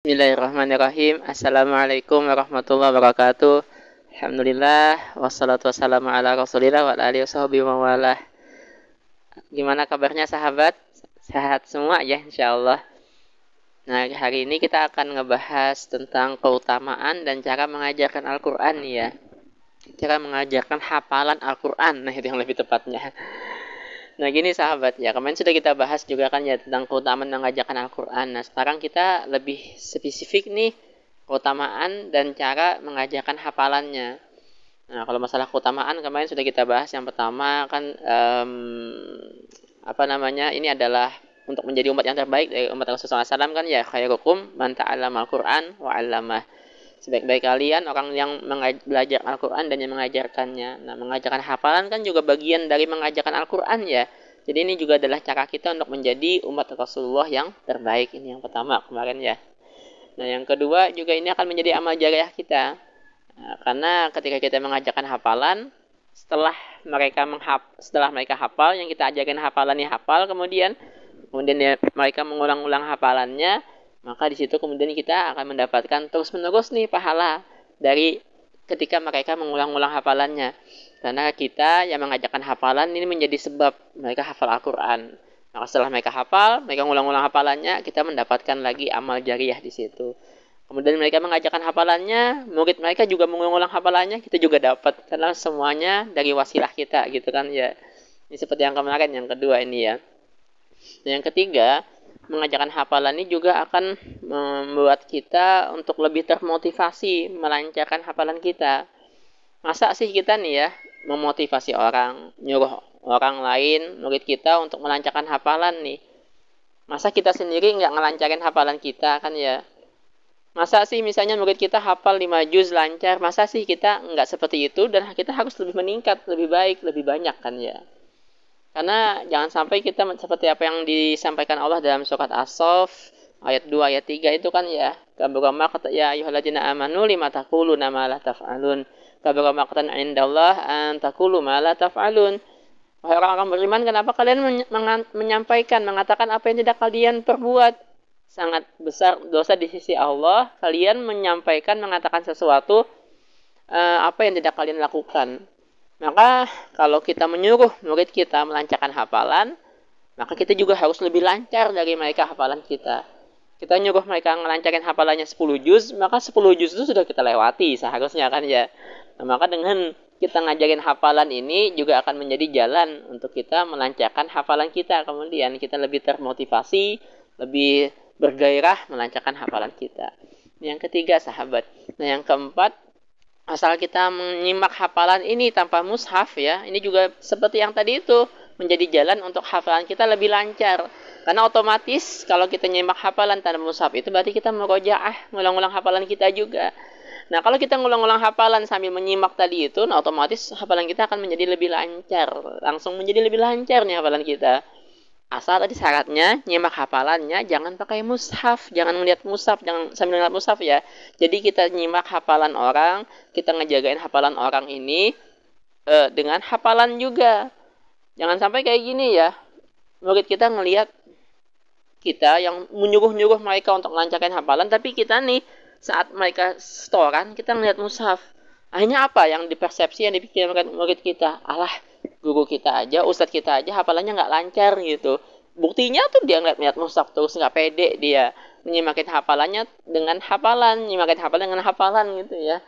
Bismillahirrahmanirrahim. Assalamualaikum warahmatullahi wabarakatuh. Alhamdulillah wassalatu wassalamu ala Rasulillah wa ala alihi washabihi wa walah. Gimana kabarnya sahabat? Sehat semua ya insyaallah. Nah, hari ini kita akan ngebahas tentang keutamaan dan cara mengajarkan Al-Qur'an ya. Cara mengajarkan hafalan Al-Qur'an. Nah, itu yang lebih tepatnya. Nah gini sahabat ya, kemarin sudah kita bahas juga kan ya tentang keutamaan mengajarkan Al-Quran. Nah sekarang kita lebih spesifik nih keutamaan dan cara mengajarkan hafalannya. Nah kalau masalah keutamaan kemarin sudah kita bahas. Yang pertama kan ini adalah untuk menjadi umat yang terbaik dari umat Rasulullah SAW kan ya, khairukum man ta'allama Al-Quran wa 'allamah. Sebaik-baik kalian orang yang belajar Al-Quran dan yang mengajarkannya. Nah, mengajarkan hafalan kan juga bagian dari mengajarkan Al-Quran ya. Jadi ini juga adalah cara kita untuk menjadi umat Rasulullah yang terbaik. Ini yang pertama kemarin ya. Nah, yang kedua juga ini akan menjadi amal jariah kita. Nah, karena ketika kita mengajarkan hafalan, setelah mereka hafal, yang kita ajarkan hafalannya hafal, kemudian mereka mengulang-ulang hafalannya, maka di situ kemudian kita akan mendapatkan terus-menerus nih pahala dari ketika mereka mengulang-ulang hafalannya. Karena kita yang mengajarkan hafalan ini menjadi sebab mereka hafal Al-Quran. Maka setelah mereka hafal, mereka mengulang-ulang hafalannya, kita mendapatkan lagi amal jariah di situ. Kemudian mereka mengajarkan hafalannya, murid mereka juga mengulang-ulang hafalannya, kita juga dapat. Karena semuanya dari wasilah kita gitu kan ya. Ini seperti yang kemarin, yang kedua ini ya. Dan yang ketiga, mengajarkan hafalan ini juga akan membuat kita untuk lebih termotivasi melancarkan hafalan kita. Masa sih kita nih ya memotivasi orang, nyuruh orang lain, murid kita untuk melancarkan hafalan nih. Masa kita sendiri nggak ngelancarin hafalan kita kan ya. Masa sih misalnya murid kita hafal 5 juz lancar, masa sih kita nggak seperti itu dan kita harus lebih meningkat, lebih baik, lebih banyak kan ya. Karena jangan sampai kita seperti apa yang disampaikan Allah dalam surat As-Saff ayat 2 ayat 3 itu kan ya. Kabura maqtan ya ayyuhalladzina amanu lima taquluna ma la taf'alun. Kabura maqtan 'indallah an taqulu ma la taf'alun. Wahai orang-orang beriman, kenapa kalian mengatakan apa yang tidak kalian perbuat? Sangat besar dosa di sisi Allah kalian mengatakan sesuatu apa yang tidak kalian lakukan. Maka kalau kita menyuruh murid kita melancarkan hafalan, maka kita juga harus lebih lancar dari mereka hafalan kita. Kita nyuruh mereka melancarkan hafalannya 10 juz, maka 10 juz itu sudah kita lewati seharusnya kan ya. Nah, maka dengan kita ngajarin hafalan ini juga akan menjadi jalan untuk kita melancarkan hafalan kita. Kemudian kita lebih termotivasi, lebih bergairah melancarkan hafalan kita. Yang ketiga sahabat. Nah yang keempat, asal kita menyimak hafalan ini tanpa mushaf ya, ini juga seperti yang tadi itu menjadi jalan untuk hafalan kita lebih lancar. Karena otomatis kalau kita nyimak hafalan tanpa mushaf itu berarti kita murojaah, ngulang-ulang hafalan kita juga. Nah kalau kita ngulang-ulang hafalan sambil menyimak tadi itu, nah otomatis hafalan kita akan menjadi lebih lancar, langsung menjadi lebih lancar nih hafalan kita. Asal tadi syaratnya nyimak hafalannya jangan pakai mushaf, jangan melihat mushaf, jangan sambil melihat mushaf ya. Jadi kita nyimak hafalan orang, kita ngejagain hafalan orang ini dengan hafalan juga. Jangan sampai kayak gini ya. Murid kita ngelihat kita yang menyuruh-nyuruh mereka untuk melancarkan hafalan, tapi kita nih saat mereka setoran kita ngelihat mushaf. Akhirnya apa yang dipersepsi, yang dipikirkan murid kita? Alah, guru kita aja, ustadz kita aja hafalannya nggak lancar gitu. Buktinya tuh dia ngeliat mushaf terus nggak pede dia menyimakin hafalannya dengan hafalan, nyimakin hafalan dengan hafalan gitu ya.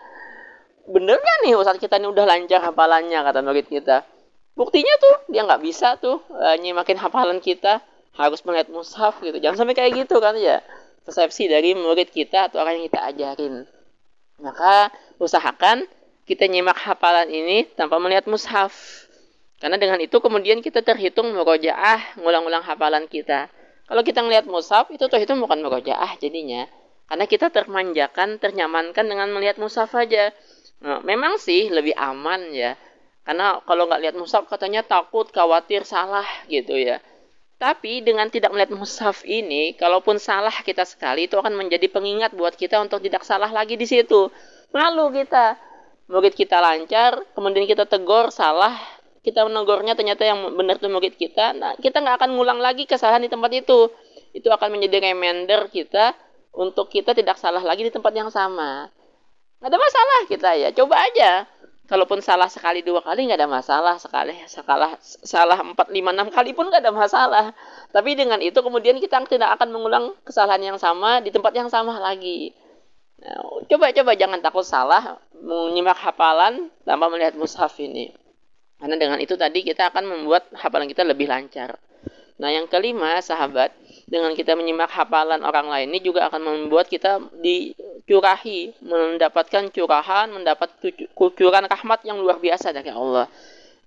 Bener gak nih ustadz kita ini udah lancar hafalannya kata murid kita. Buktinya tuh dia nggak bisa tuh nyimakin hafalan kita, harus melihat mushaf gitu. Jangan sampai kayak gitu kan ya. Persepsi dari murid kita atau orang yang kita ajarin. Maka usahakan kita nyimak hafalan ini tanpa melihat mushaf. Karena dengan itu kemudian kita terhitung murojaah, ngulang-ulang hafalan kita. Kalau kita ngelihat mushaf, itu terhitung bukan murojaah jadinya. Karena kita termanjakan, ternyamankan dengan melihat mushaf aja. Nah, memang sih lebih aman ya. Karena kalau nggak lihat mushaf katanya takut, khawatir, salah gitu ya. Tapi dengan tidak melihat mushaf ini, kalaupun salah kita sekali, itu akan menjadi pengingat buat kita untuk tidak salah lagi di situ. Malu kita. Murid kita lancar, kemudian kita tegur, salah. Kita menegurnya ternyata yang benar itu murid kita. Nah, kita nggak akan ngulang lagi kesalahan di tempat itu. Itu akan menjadi reminder kita untuk kita tidak salah lagi di tempat yang sama. Nggak ada masalah kita ya, coba aja. Kalaupun salah sekali 2 kali nggak ada masalah, salah 4, 5, 6 kali pun nggak ada masalah. Tapi dengan itu kemudian kita tidak akan mengulang kesalahan yang sama di tempat yang sama lagi. Nah, coba jangan takut salah menyimak hafalan tanpa melihat mushaf ini. Karena dengan itu tadi kita akan membuat hafalan kita lebih lancar. Nah, yang kelima, sahabat, dengan kita menyimak hafalan orang lain ini juga akan membuat kita dicurahi, mendapatkan curahan, mendapat kucuran rahmat yang luar biasa dari Allah.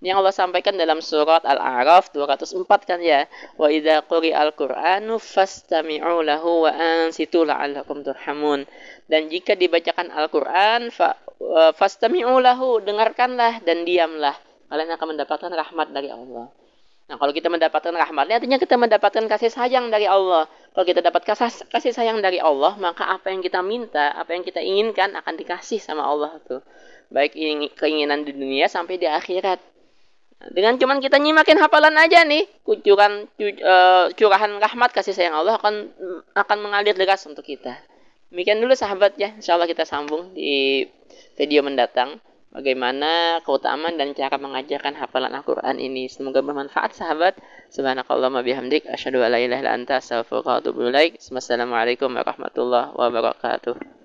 Ini yang Allah sampaikan dalam surat Al-A'raf 204 kan ya. Wa idza quri'al Qur'anu fastami'u lahu wa ansitu la'allakum turhamun. Dan jika dibacakan Al-Qur'an fastami'u lahu, dengarkanlah dan diamlah. Kalian akan mendapatkan rahmat dari Allah. Nah, kalau kita mendapatkan rahmatnya, artinya kita mendapatkan kasih sayang dari Allah. Kalau kita dapat kasih sayang dari Allah, maka apa yang kita minta, apa yang kita inginkan akan dikasih sama Allah tuh. Baik keinginan di dunia sampai di akhirat. Nah, dengan cuman kita nyimakin hafalan aja nih, curahan rahmat kasih sayang Allah akan mengalir deras untuk kita. Demikian dulu sahabat ya. Insyaallah kita sambung di video mendatang. Bagaimana keutamaan dan cara mengajarkan hafalan Al-Quran ini. Semoga bermanfaat sahabat. Subhanakallahumma bihamdik. Asyhadu an la ilaha illa anta astaghfiruka wa atubu ilaik. Wassalamualaikum warahmatullahi wabarakatuh.